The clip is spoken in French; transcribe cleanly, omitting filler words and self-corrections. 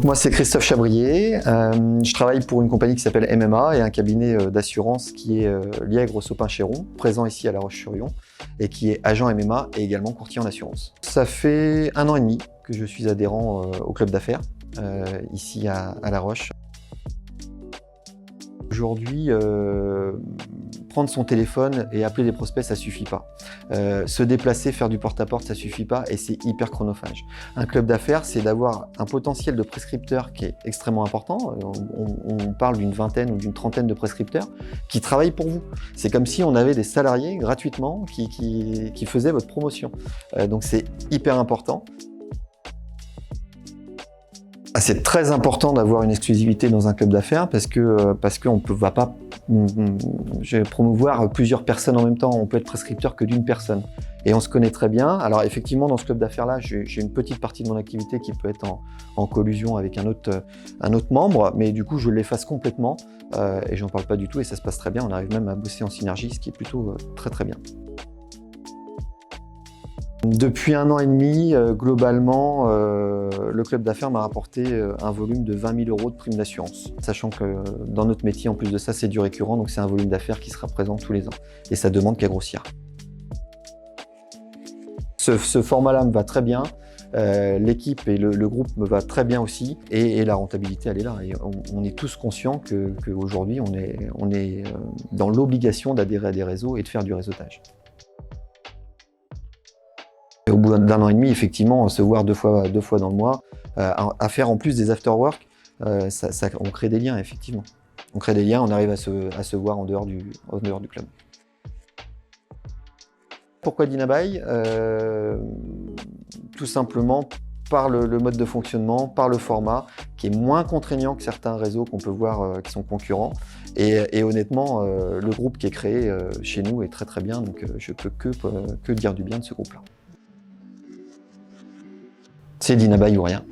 Donc moi c'est Christophe Chabrier, je travaille pour une compagnie qui s'appelle MMA et un cabinet d'assurance qui est Liègre Sopin-Chéron, présent ici à La Roche-sur-Yon et qui est agent MMA et également courtier en assurance. Ça fait 1 an et demi que je suis adhérent au club d'affaires ici à La Roche. Aujourd'hui, prendre son téléphone et appeler des prospects, ça suffit pas. Se déplacer, faire du porte-à-porte, ça suffit pas et c'est hyper chronophage. Un club d'affaires, c'est d'avoir un potentiel de prescripteurs qui est extrêmement important. On parle d'une vingtaine ou d'une trentaine de prescripteurs qui travaillent pour vous. C'est comme si on avait des salariés gratuitement qui faisaient votre promotion. Donc c'est hyper important. C'est très important d'avoir une exclusivité dans un club d'affaires parce qu'on ne va pas promouvoir plusieurs personnes en même temps. On peut être prescripteur que d'une personne. Et on se connaît très bien. Alors effectivement, dans ce club d'affaires-là, j'ai une petite partie de mon activité qui peut être en collusion avec un autre membre, mais du coup, je l'efface complètement et j'en parle pas du tout et ça se passe très bien. On arrive même à bosser en synergie, ce qui est plutôt très très bien. Depuis 1 an et demi, globalement, le club d'affaires m'a rapporté un volume de 20 000 € de prime d'assurance. Sachant que dans notre métier, en plus de ça, c'est du récurrent, donc c'est un volume d'affaires qui sera présent tous les ans. Et ça demande qu'à grossir. Ce format-là me va très bien, l'équipe et le groupe me va très bien aussi, et la rentabilité, elle est là. Et on est tous conscients qu'aujourd'hui, on est dans l'obligation d'adhérer à des réseaux et de faire du réseautage. Au bout d'1 an et demi, effectivement, se voir deux fois dans le mois, à faire en plus des after-work, on crée des liens, effectivement. On crée des liens, on arrive à se voir en dehors du club. Pourquoi Dinabuy? Tout simplement par le mode de fonctionnement, par le format, qui est moins contraignant que certains réseaux qu'on peut voir qui sont concurrents. Et honnêtement, le groupe qui est créé chez nous est très très bien, donc je peux que dire du bien de ce groupe-là. C'est Dinabuy ou rien.